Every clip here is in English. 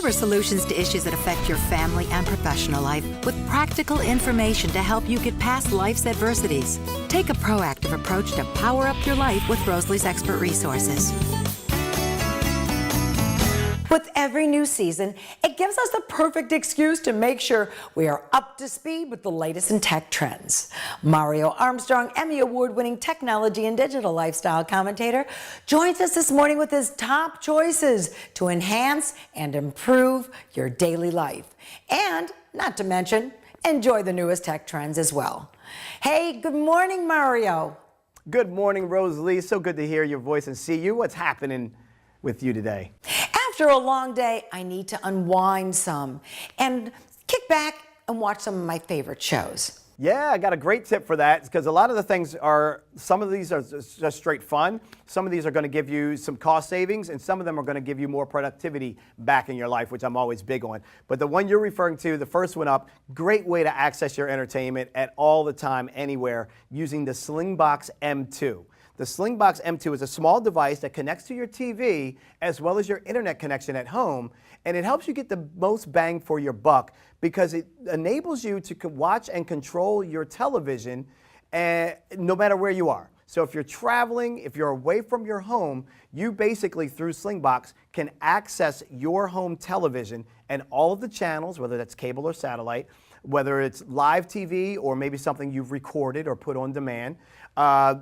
Discover solutions to issues that affect your family and professional life with practical information to help you get past life's adversities. Take a proactive approach to power up your life with Rosalie's expert resources. With every new season, it gives us the perfect excuse to make sure we are up to speed with the latest in tech trends. Mario Armstrong, Emmy Award-winning technology and digital lifestyle commentator, joins us this morning with his top choices to enhance and improve your daily life. And, not to mention, enjoy the newest tech trends as well. Hey, good morning, Mario. Good morning, Rosalie. So good to hear your voice and see you. What's happening with you today? After a long day, I need to unwind some and kick back and watch some of my favorite shows. Yeah, I got a great tip for that because a lot of the things are, some of these are just straight fun. Some of these are going to give you some cost savings and some of them are going to give you more productivity back in your life, which I'm always big on. But the one you're referring to, the first one up, great way to access your entertainment at all the time, anywhere, using the Slingbox M2. The Slingbox M2 is a small device that connects to your TV as well as your internet connection at home, and it helps you get the most bang for your buck because it enables you to watch and control your television no matter where you are. So if you're traveling, if you're away from your home, you basically, through Slingbox, can access your home television and all of the channels, whether that's cable or satellite, whether it's live TV or maybe something you've recorded or put on demand.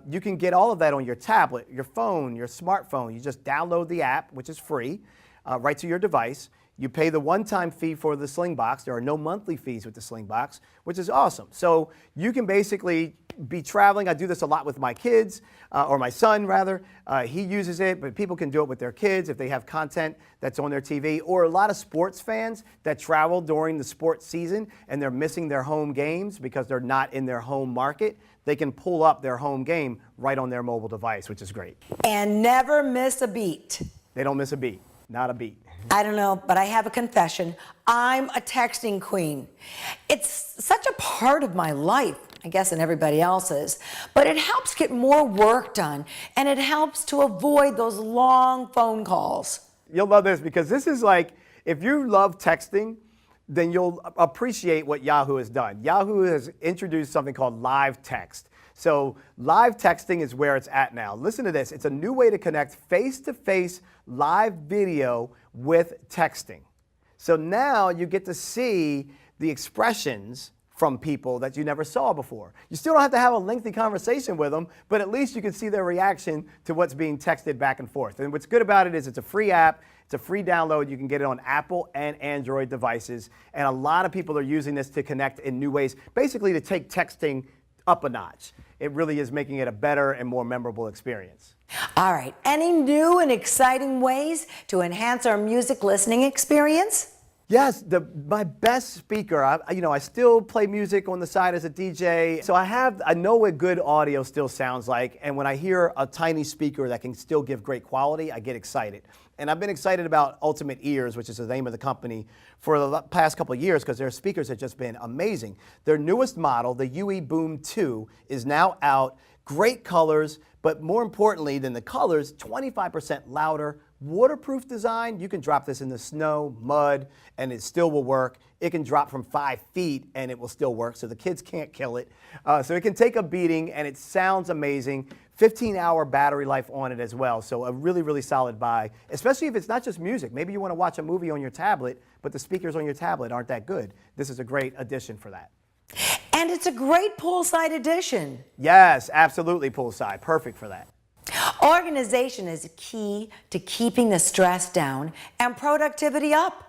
You can get all of that on your tablet, your phone, your smartphone. You just download the app, which is free, right to your device. You pay the one-time fee for the Slingbox. There are no monthly fees with the Slingbox, which is awesome. So you can basically be traveling. I do this a lot with my kids, or my son rather. He uses it, but people can do it with their kids if they have content that's on their TV, or a lot of sports fans that travel during the sports season and they're missing their home games because they're not in their home market. They can pull up their home game right on their mobile device, which is great. And never miss a beat. They don't miss a beat, not a beat. I don't know, but I have a confession. I'm a texting queen. It's such a part of my life, I guess, and everybody else's, but it helps get more work done, and it helps to avoid those long phone calls. You'll love this because this is like, if you love texting, then you'll appreciate what Yahoo has done. Yahoo has introduced something called live text. So live texting is where it's at now. Listen to this. It's a new way to connect face-to-face live video with texting. So now you get to see the expressions from people that you never saw before. You still don't have to have a lengthy conversation with them, but at least you can see their reaction to what's being texted back and forth. And what's good about it is it's a free app. It's a free download. You can get it on Apple and Android devices. And a lot of people are using this to connect in new ways, basically to take texting up a notch. It really is making it a better and more memorable experience. All right, any new and exciting ways to enhance our music listening experience? Yes, my best speaker, I still play music on the side as a DJ, so I know what good audio still sounds like, and when I hear a tiny speaker that can still give great quality, I get excited. And I've been excited about Ultimate Ears, which is the name of the company, for the past couple of years because their speakers have just been amazing. Their newest model, the UE Boom 2, is now out. Great colors, but more importantly than the colors, 25% louder, waterproof design. You can drop this in the snow, mud, and it still will work. It can drop from 5 feet and it will still work, so the kids can't kill it. So it can take a beating and it sounds amazing. 15-hour battery life on it as well, so a really, really solid buy, especially if it's not just music. Maybe you want to watch a movie on your tablet, but the speakers on your tablet aren't that good. This is a great addition for that. And it's a great poolside addition. Yes, absolutely poolside. Perfect for that. Organization is key to keeping the stress down and productivity up.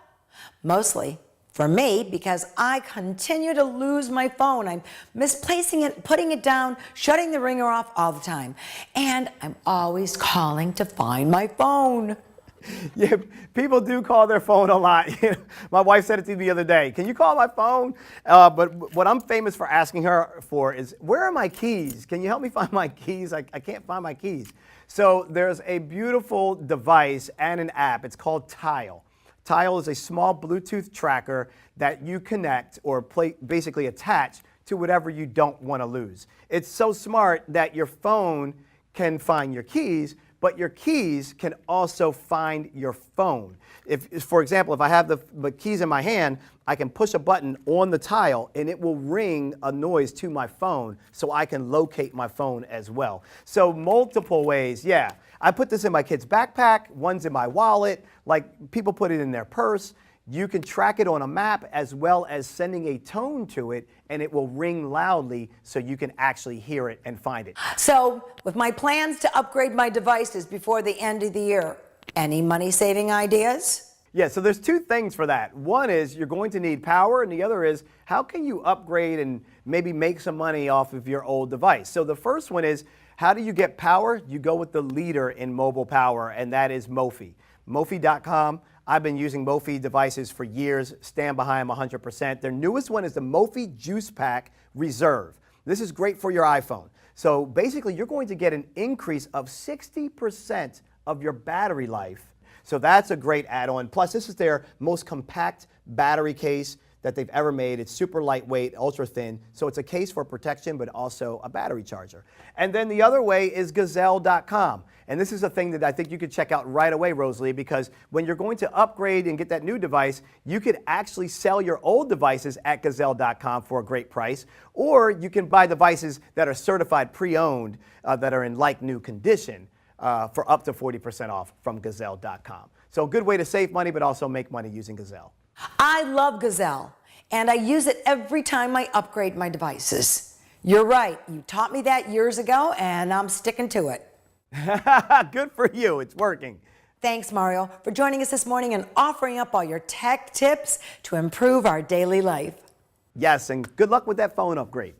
Mostly for me, because I continue to lose my phone. I'm misplacing it, putting it down, shutting the ringer off all the time. And I'm always calling to find my phone. Yeah, people do call their phone a lot. My wife said it to me the other day. Can you call my phone? But what I'm famous for asking her for is, where are my keys? Can you help me find my keys? I can't find my keys. So there's a beautiful device and an app. It's called Tile. Tile is a small Bluetooth tracker that you connect or basically attach to whatever you don't want to lose. It's so smart that your phone can find your keys, but your keys can also find your phone. If, for example, if I have the keys in my hand, I can push a button on the tile and it will ring a noise to my phone so I can locate my phone as well. So multiple ways, yeah. I put this in my kid's backpack, one's in my wallet, like people put it in their purse. You can track it on a map as well as sending a tone to it, and it will ring loudly so you can actually hear it and find it. So, with my plans to upgrade my devices before the end of the year, any money-saving ideas? Yeah, so there's two things for that. One is you're going to need power, and the other is how can you upgrade and maybe make some money off of your old device? So the first one is, how do you get power? You go with the leader in mobile power, and that is Mophie. Mophie.com. I've been using Mophie devices for years, stand behind them 100%. Their newest one is the Mophie Juice Pack Reserve. This is great for your iPhone. So basically, you're going to get an increase of 60% of your battery life. So that's a great add-on. Plus, this is their most compact battery case that they've ever made. It's super lightweight, ultra thin. So it's a case for protection, but also a battery charger. And then the other way is Gazelle.com. And this is a thing that I think you could check out right away, Rosalie, because when you're going to upgrade and get that new device, you could actually sell your old devices at Gazelle.com for a great price, or you can buy devices that are certified pre-owned that are in like new condition for up to 40% off from Gazelle.com. So a good way to save money, but also make money using Gazelle. I love Gazelle, and I use it every time I upgrade my devices. You're right, you taught me that years ago, and I'm sticking to it. Good for you, it's working. Thanks, Mario, for joining us this morning and offering up all your tech tips to improve our daily life. Yes, and good luck with that phone upgrade.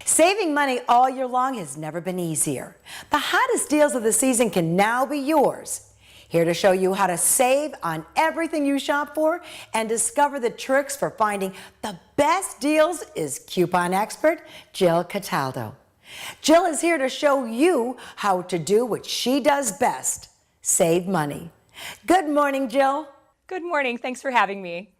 Saving money all year long has never been easier. The hottest deals of the season can now be yours. Here to show you how to save on everything you shop for and discover the tricks for finding the best deals is coupon expert Jill Cataldo. Jill is here to show you how to do what she does best, save money. Good morning, Jill. Good morning. Thanks for having me.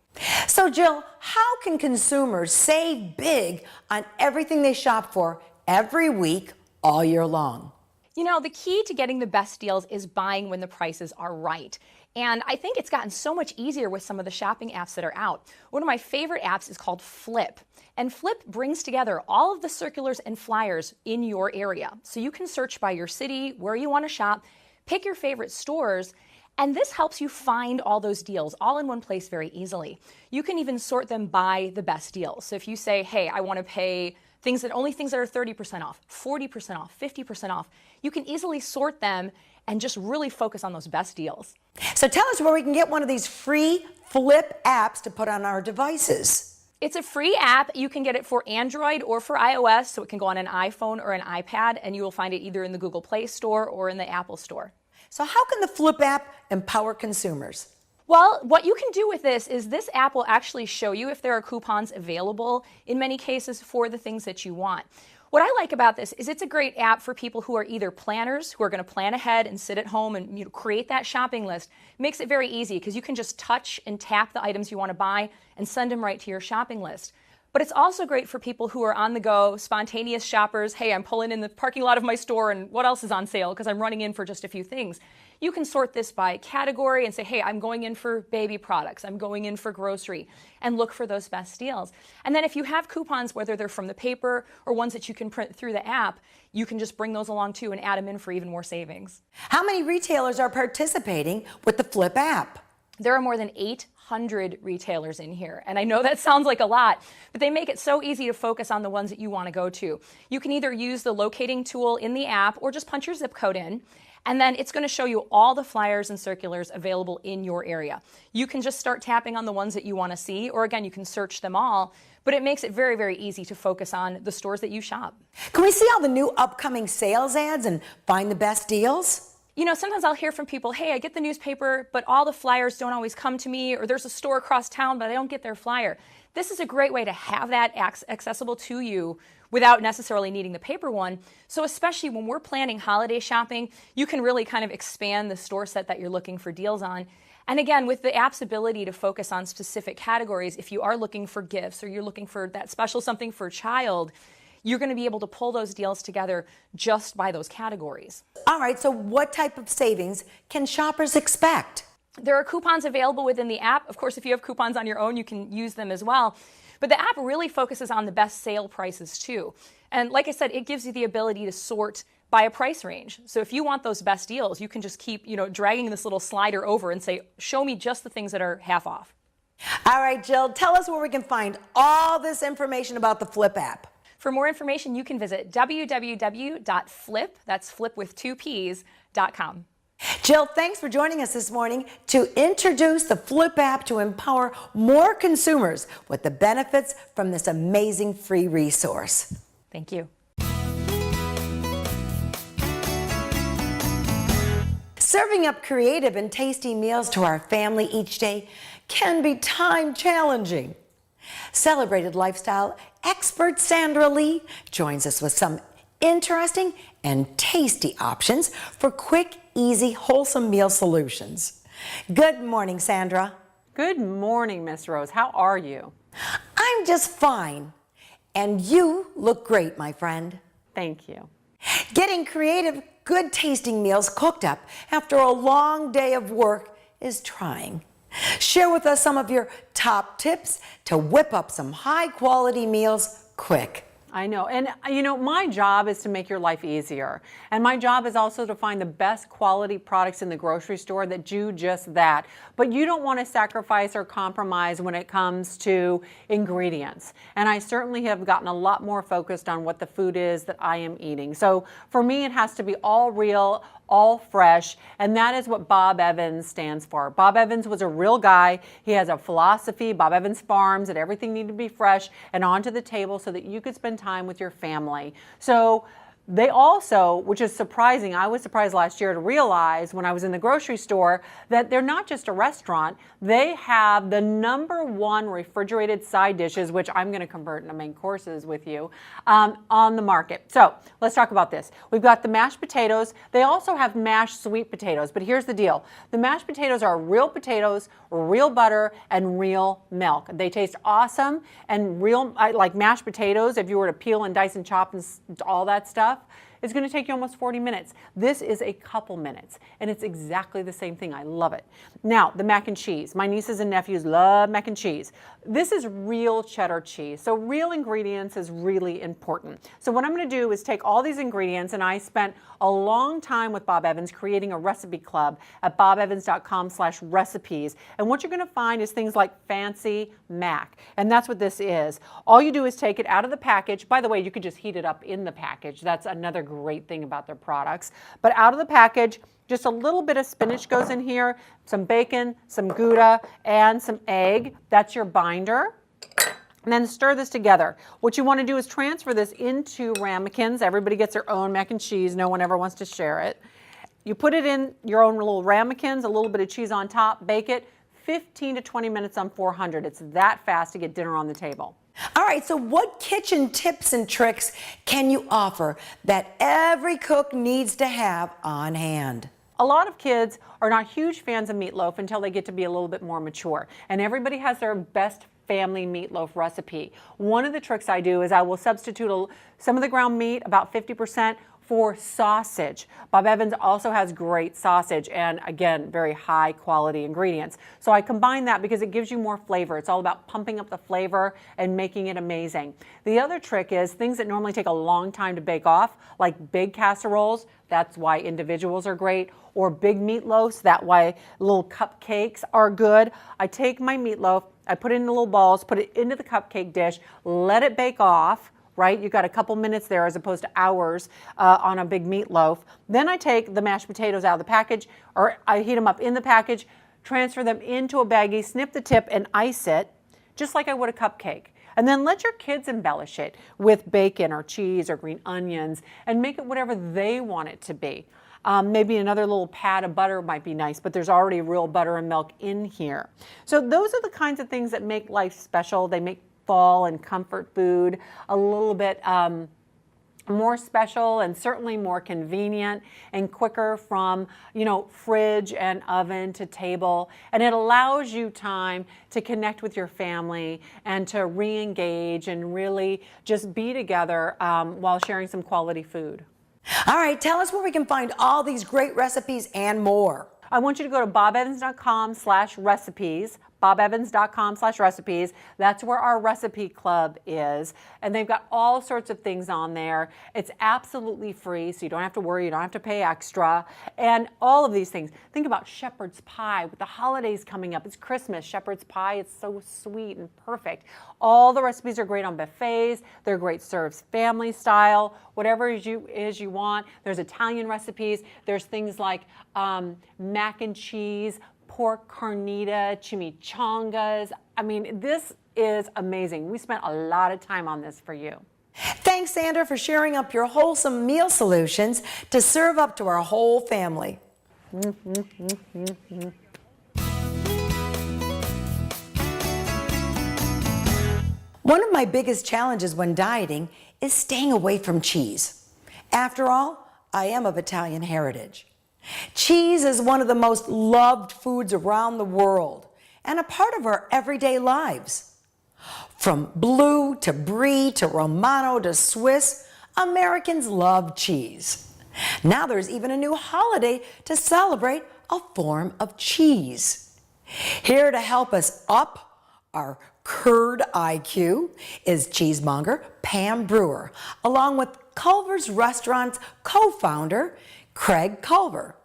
So, Jill, how can consumers save big on everything they shop for every week, all year long? You know, the key to getting the best deals is buying when the prices are right. And I think it's gotten so much easier with some of the shopping apps that are out. One of my favorite apps is called Flip. And Flip brings together all of the circulars and flyers in your area. So you can search by your city, where you want to shop, pick your favorite stores, and this helps you find all those deals all in one place very easily. You can even sort them by the best deals. So if you say, hey, I want to pay only things that are 30% off, 40% off, 50% off, you can easily sort them and just really focus on those best deals. So tell us where we can get one of these free Flip apps to put on our devices. It's a free app. You can get it for Android or for iOS, so it can go on an iPhone or an iPad, and you will find it either in the Google Play Store or in the Apple Store. So how can the Flip app empower consumers? Well, what you can do with this app will actually show you if there are coupons available in many cases for the things that you want. What I like about this is it's a great app for people who are either planners, who are going to plan ahead and sit at home and create that shopping list. It makes it very easy because you can just touch and tap the items you want to buy and send them right to your shopping list. But it's also great for people who are on the go, spontaneous shoppers. Hey, I'm pulling in the parking lot of my store and what else is on sale because I'm running in for just a few things. You can sort this by category and say, hey, I'm going in for baby products, I'm going in for grocery, and look for those best deals. And then if you have coupons, whether they're from the paper or ones that you can print through the app, you can just bring those along too and add them in for even more savings. How many retailers are participating with the Flip app? There are more than 800 retailers in here. And I know that sounds like a lot, but they make it so easy to focus on the ones that you want to go to. You can either use the locating tool in the app or just punch your zip code in. And then it's going to show you all the flyers and circulars available in your area. You can just start tapping on the ones that you want to see, or again, you can search them all, but it makes it very, very easy to focus on the stores that you shop. Can we see all the new upcoming sales ads and find the best deals? You know, sometimes I'll hear from people, hey, I get the newspaper, but all the flyers don't always come to me, or there's a store across town, but I don't get their flyer. This is a great way to have that accessible to you without necessarily needing the paper one. So especially when we're planning holiday shopping, you can really kind of expand the store set that you're looking for deals on. And again, with the app's ability to focus on specific categories, if you are looking for gifts or you're looking for that special something for a child, you're going to be able to pull those deals together just by those categories. All right, so what type of savings can shoppers expect? There are coupons available within the app. Of course, if you have coupons on your own, you can use them as well. But the app really focuses on the best sale prices too. And like I said, it gives you the ability to sort by a price range. So if you want those best deals, you can just keep, dragging this little slider over and say, show me just the things that are half off. All right, Jill, tell us where we can find all this information about the Flip app. For more information, you can visit www.flip, that's flip with 2 P's.com. Jill, thanks for joining us this morning to introduce the Flip app to empower more consumers with the benefits from this amazing free resource. Thank you. Serving up creative and tasty meals to our family each day can be time challenging. Celebrated lifestyle expert Sandra Lee joins us with some interesting and tasty options for quick, easy, wholesome meal solutions. Good morning, Sandra. Good morning, Miss Rose. How are you? I'm just fine. And you look great, my friend. Thank you. Getting creative, good tasting meals cooked up after a long day of work is trying. Share with us some of your top tips to whip up some high quality meals quick. I know. And my job is to make your life easier. And my job is also to find the best quality products in the grocery store that do just that. But you don't want to sacrifice or compromise when it comes to ingredients. And I certainly have gotten a lot more focused on what the food is that I am eating. So for me, it has to be all real, all fresh, and that is what Bob Evans stands for. Bob Evans was a real guy. He has a philosophy, Bob Evans Farms, that everything needed to be fresh and onto the table so that you could spend time with your family. So they also, which is surprising, I was surprised last year to realize when I was in the grocery store that they're not just a restaurant, they have the #1 refrigerated side dishes, which I'm going to convert into main courses with you, on the market. So let's talk about this. We've got the mashed potatoes. They also have mashed sweet potatoes, but here's the deal. The mashed potatoes are real potatoes, real butter, and real milk. They taste awesome, and like mashed potatoes, if you were to peel and dice and chop and all that stuff, it's going to take you almost 40 minutes. This is a couple minutes, and it's exactly the same thing. I love it. Now, the mac and cheese. My nieces and nephews love mac and cheese. This is real cheddar cheese, so real ingredients is really important. So what I'm going to do is take all these ingredients, and I spent a long time with Bob Evans creating a recipe club at bobevans.com/recipes. And what you're going to find is things like fancy mac, and that's what this is. All you do is take it out of the package. By the way, you could just heat it up in the package. That's another great thing about their products. But out of the package, just a little bit of spinach goes in here, some bacon, some Gouda, and some egg. That's your binder. And then stir this together. What you want to do is transfer this into ramekins. Everybody gets their own mac and cheese. No one ever wants to share it. You put it in your own little ramekins, a little bit of cheese on top, bake it 15 to 20 minutes on 400. It's that fast to get dinner on the table. All right, so what kitchen tips and tricks can you offer that every cook needs to have on hand? A lot of kids are not huge fans of meatloaf until they get to be a little bit more mature. And everybody has their best family meatloaf recipe. One of the tricks I do is I will substitute some of the ground meat, about 50%, for sausage. Bob Evans also has great sausage and, again, very high quality ingredients. So I combine that because it gives you more flavor. It's all about pumping up the flavor and making it amazing. The other trick is things that normally take a long time to bake off, like big casseroles. That's why individuals are great. Or big meatloafs, that's why little cupcakes are good. I take my meatloaf, I put it in little balls, put it into the cupcake dish, let it bake off, right? You've got a couple minutes there as opposed to hours on a big meatloaf. Then I take the mashed potatoes out of the package, or I heat them up in the package, transfer them into a baggie, snip the tip and ice it, just like I would a cupcake. And then let your kids embellish it with bacon or cheese or green onions and make it whatever they want it to be. Maybe another little pat of butter might be nice, but there's already real butter and milk in here. So those are the kinds of things that make life special. They make fall and comfort food a little bit more special and certainly more convenient and quicker from, fridge and oven to table. And it allows you time to connect with your family and to re-engage and really just be together while sharing some quality food. All right, tell us where we can find all these great recipes and more. I want you to go to bobevans.com/recipes, bobevans.com/recipes. That's where our recipe club is. And they've got all sorts of things on there. It's absolutely free, so you don't have to worry, you don't have to pay extra. And all of these things. Think about shepherd's pie with the holidays coming up. It's Christmas, shepherd's pie, it's so sweet and perfect. All the recipes are great on buffets. They're great serves family style, whatever you want. There's Italian recipes. There's things like mac and cheese, pork carnita, chimichangas. I mean, this is amazing. We spent a lot of time on this for you. Thanks, Sandra, for sharing up your wholesome meal solutions to serve up to our whole family. One of my biggest challenges when dieting is staying away from cheese. After all, I am of Italian heritage. Cheese is one of the most loved foods around the world and a part of our everyday lives. From blue to brie to Romano to Swiss, Americans love cheese. Now there's even a new holiday to celebrate a form of cheese. Here to help us up our curd IQ is cheesemonger Pam Brewer, along with Culver's Restaurant's co-founder, Craig Culver.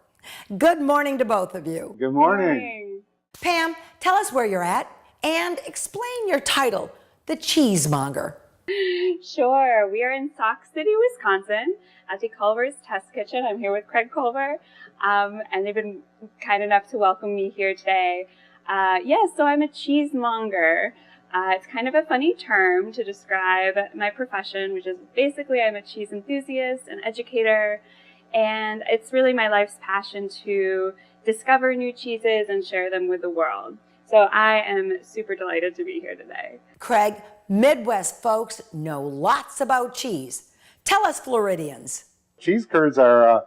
Good morning to both of you. Good morning. Pam, tell us where you're at and explain your title, the cheesemonger. Sure. We are in Sauk City, Wisconsin at the Culver's Test Kitchen. I'm here with Craig Culver, and they've been kind enough to welcome me here today. So I'm a cheesemonger. It's kind of a funny term to describe my profession, which is basically I'm a cheese enthusiast, an educator, and it's really my life's passion to discover new cheeses and share them with the world. So I am super delighted to be here today. Craig, Midwest folks know lots about cheese. Tell us, Floridians. Cheese curds are,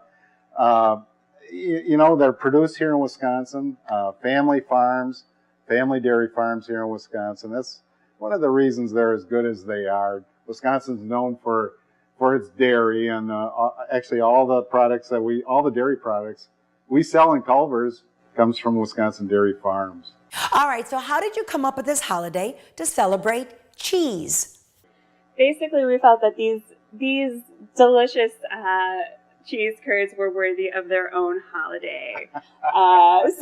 they're produced here in Wisconsin, family farms, family dairy farms here in Wisconsin. That's one of the reasons they're as good as they are. Wisconsin's known for its dairy, and actually all the dairy products we sell in Culver's comes from Wisconsin dairy farms. All right, so how did you come up with this holiday to celebrate cheese? Basically, we felt that these delicious cheese curds were worthy of their own holiday. Lots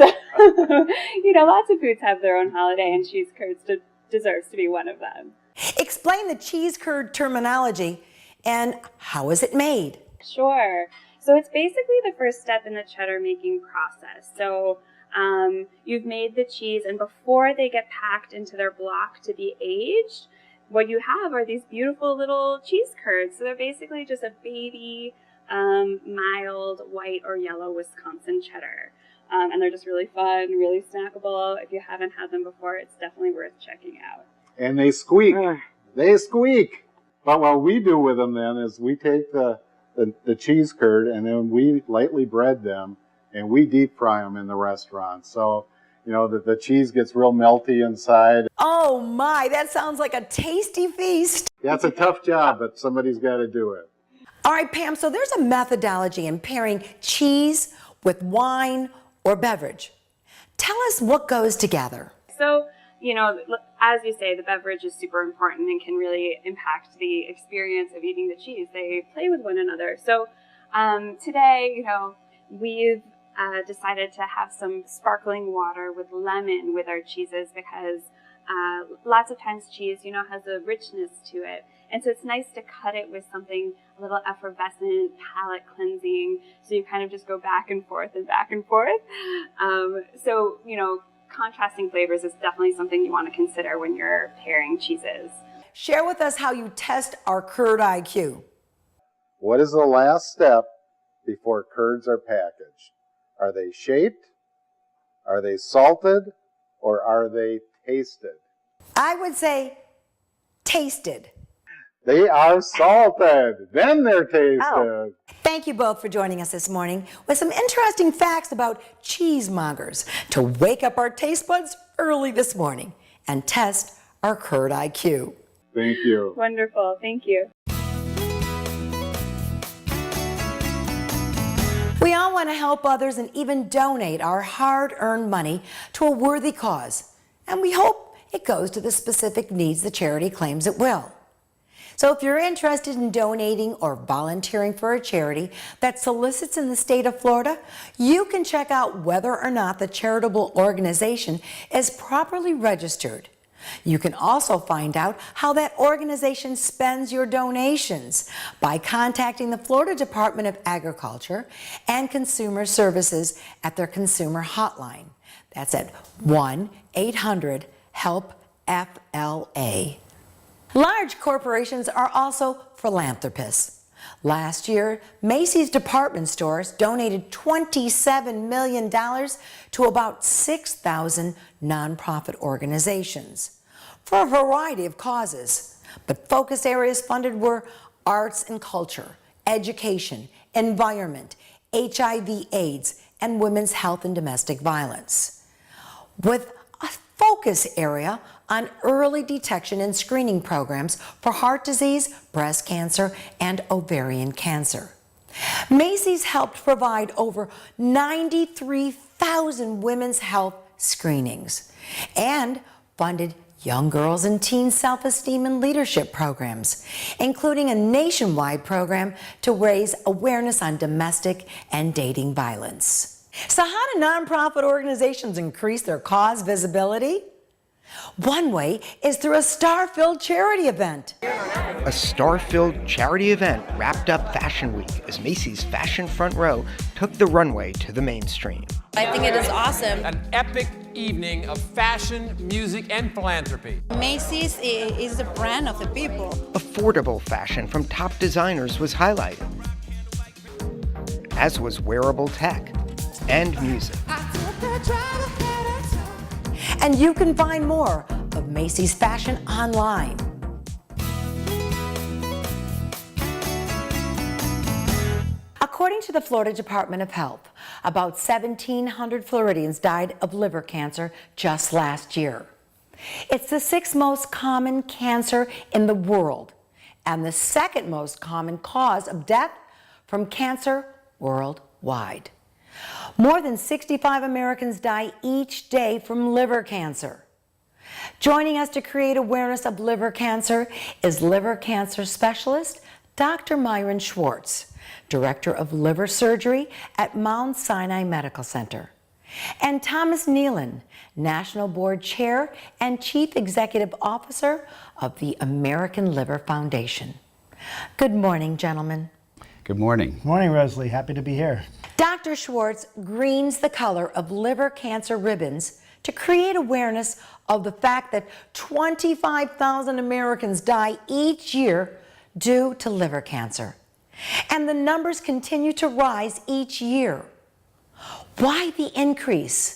of foods have their own holiday, and cheese curds deserves to be one of them. Explain the cheese curd terminology and how is it made? Sure. So it's basically the first step in the cheddar making process. So you've made the cheese, and before they get packed into their block to be aged, what you have are these beautiful little cheese curds. So they're basically just a baby, mild white or yellow Wisconsin cheddar. And they're just really fun, really snackable. If you haven't had them before, it's definitely worth checking out. And they squeak. They squeak. But what we do with them then is we take the cheese curd and then we lightly bread them and we deep fry them in the restaurant. So, the cheese gets real melty inside. Oh my, that sounds like a tasty feast. Yeah, it's a tough job, but somebody's got to do it. All right, Pam, so there's a methodology in pairing cheese with wine or beverage. Tell us what goes together. So, as you say, the beverage is super important and can really impact the experience of eating the cheese. They play with one another. So today, we've decided to have some sparkling water with lemon with our cheeses because lots of times cheese, has a richness to it. And so it's nice to cut it with something a little effervescent, palate cleansing. So you kind of just go back and forth and back and forth. Contrasting flavors is definitely something you want to consider when you're pairing cheeses. Share with us how you test our curd IQ. What is the last step before curds are packaged? Are they shaped? Are they salted? Or are they tasted? I would say tasted. They are salted, then they're tasted. Oh. Thank you both for joining us this morning with some interesting facts about cheesemongers to wake up our taste buds early this morning and test our curd IQ. Thank you. Wonderful. Thank you. We all want to help others and even donate our hard-earned money to a worthy cause. And we hope it goes to the specific needs the charity claims it will. So if you're interested in donating or volunteering for a charity that solicits in the state of Florida, you can check out whether or not the charitable organization is properly registered. You can also find out how that organization spends your donations by contacting the Florida Department of Agriculture and Consumer Services at their consumer hotline. That's at 1-800-HELP-FLA. Large corporations are also philanthropists. Last year, Macy's department stores donated $27 million to about 6,000 nonprofit organizations for a variety of causes. But focus areas funded were arts and culture, education, environment, HIV/AIDS, and women's health and domestic violence, with a focus area on early detection and screening programs for heart disease, breast cancer, and ovarian cancer. Macy's helped provide over 93,000 women's health screenings and funded young girls and teen self-esteem and leadership programs, including a nationwide program to raise awareness on domestic and dating violence. So how do nonprofit organizations increase their cause visibility? One way is through a star-filled charity event. A star-filled charity event wrapped up Fashion Week as Macy's Fashion Front Row took the runway to the mainstream. I think it is awesome. An epic evening of fashion, music, and philanthropy. Macy's is the brand of the people. Affordable fashion from top designers was highlighted, as was wearable tech and music. And you can find more of Macy's fashion online. According to the Florida Department of Health, about 1,700 Floridians died of liver cancer just last year. It's the 6th most common cancer in the world and the 2nd most common cause of death from cancer worldwide. More than 65 Americans die each day from liver cancer. Joining us to create awareness of liver cancer is liver cancer specialist Dr. Myron Schwartz, Director of Liver Surgery at Mount Sinai Medical Center, and Thomas Nealon, National Board Chair and Chief Executive Officer of the American Liver Foundation. Good morning, gentlemen. Good morning. Morning, Rosalie. Happy to be here. Dr. Schwartz greens the color of liver cancer ribbons to create awareness of the fact that 25,000 Americans die each year due to liver cancer. And the numbers continue to rise each year. Why the increase?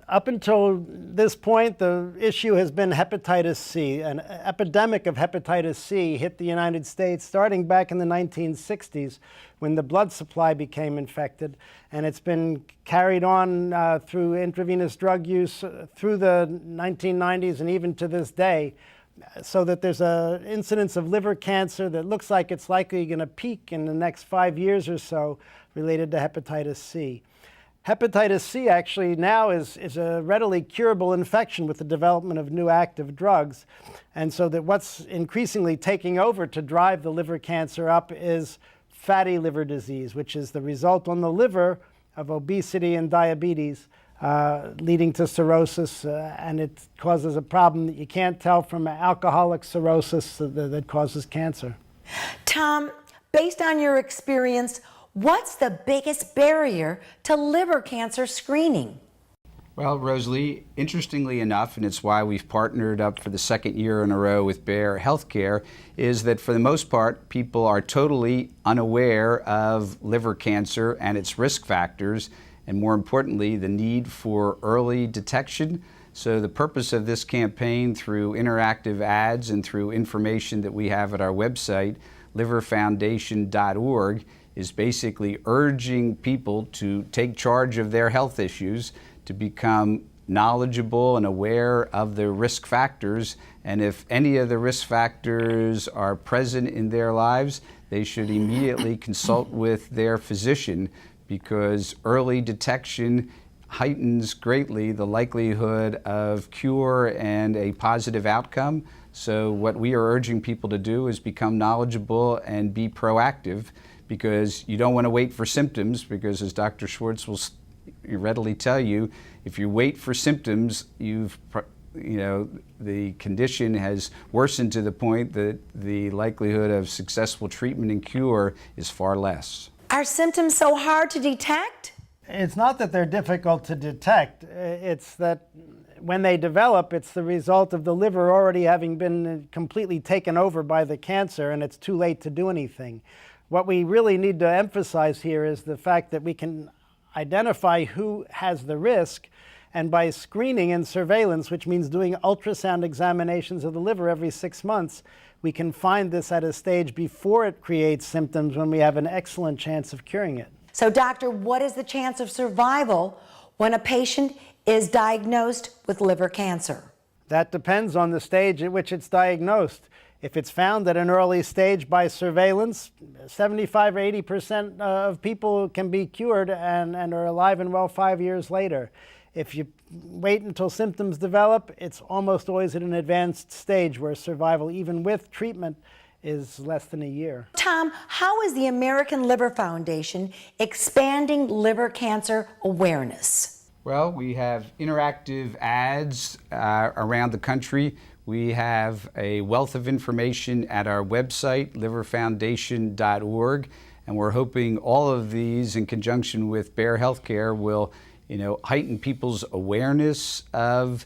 Up until this point, the issue has been hepatitis C. An epidemic of hepatitis C hit the United States starting back in the 1960s when the blood supply became infected. And it's been carried on through intravenous drug use through the 1990s and even to this day, so that there's an incidence of liver cancer that looks like it's likely going to peak in the next 5 years or so related to hepatitis C. Hepatitis C actually now is a readily curable infection with the development of new active drugs. And so that what's increasingly taking over to drive the liver cancer up is fatty liver disease, which is the result on the liver of obesity and diabetes, leading to cirrhosis, and it causes a problem that you can't tell from alcoholic cirrhosis that causes cancer. Tom, based on your experience, what's the biggest barrier to liver cancer screening? Well, Rosalie, interestingly enough, and it's why we've partnered up for the 2nd year in a row with Bayer Healthcare, is that for the most part, people are totally unaware of liver cancer and its risk factors, and more importantly, the need for early detection So the purpose of this campaign, through interactive ads and through information that we have at our website, liverfoundation.org, is basically urging people to take charge of their health issues, to become knowledgeable and aware of the risk factors, and if any of the risk factors are present in their lives, they should immediately consult with their physician, because early detection heightens greatly the likelihood of cure and a positive outcome. So what we are urging people to do is become knowledgeable and be proactive, because you don't want to wait for symptoms, because as Dr. Schwartz will readily tell you, if you wait for symptoms, the condition has worsened to the point that the likelihood of successful treatment and cure is far less. Are symptoms so hard to detect? It's not that they're difficult to detect. It's that when they develop, it's the result of the liver already having been completely taken over by the cancer, and it's too late to do anything. What we really need to emphasize here is the fact that we can identify who has the risk, and by screening and surveillance, which means doing ultrasound examinations of the liver every 6 months, we can find this at a stage before it creates symptoms, when we have an excellent chance of curing it. So, doctor, what is the chance of survival when a patient is diagnosed with liver cancer? That depends on the stage at which it's diagnosed. If it's found at an early stage by surveillance, 75 or 80% of people can be cured and are alive and well 5 years later. If you wait until symptoms develop, it's almost always at an advanced stage where survival, even with treatment, is less than a year. Tom, how is the American Liver Foundation expanding liver cancer awareness? Well, we have interactive ads around the country. We have a wealth of information at our website, liverfoundation.org, and we're hoping all of these, in conjunction with Bayer Healthcare, will heighten people's awareness of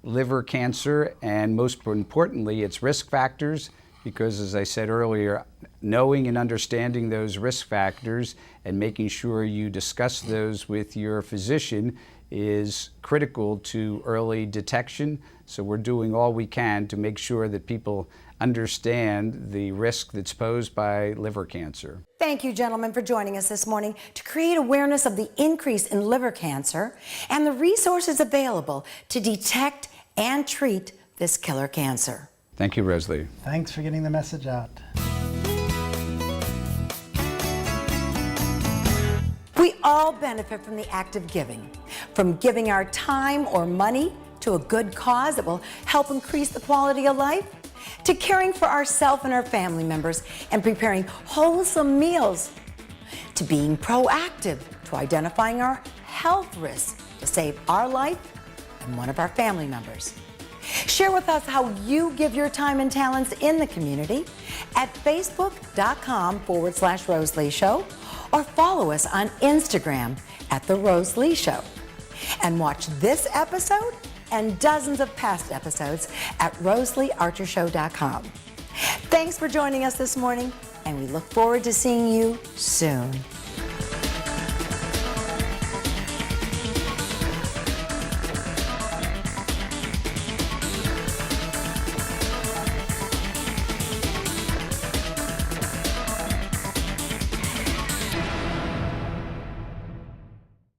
liver cancer, and most importantly, its risk factors, because as I said earlier, knowing and understanding those risk factors and making sure you discuss those with your physician is critical to early detection. So we're doing all we can to make sure that people understand the risk that's posed by liver cancer. Thank you, gentlemen, for joining us this morning to create awareness of the increase in liver cancer and the resources available to detect and treat this killer cancer. Thank you, Rosalie. Thanks for getting the message out. We all benefit from the act of giving, from giving our time or money to a good cause that will help increase the quality of life, to caring for ourselves and our family members and preparing wholesome meals, to being proactive, to identifying our health risks to save our life and one of our family members. Share with us how you give your time and talents in the community at facebook.com/Rose Lee Show, or follow us on Instagram at The Rose Lee Show. And watch this episode and dozens of past episodes at roseleearchershow.com. Thanks for joining us this morning, and we look forward to seeing you soon.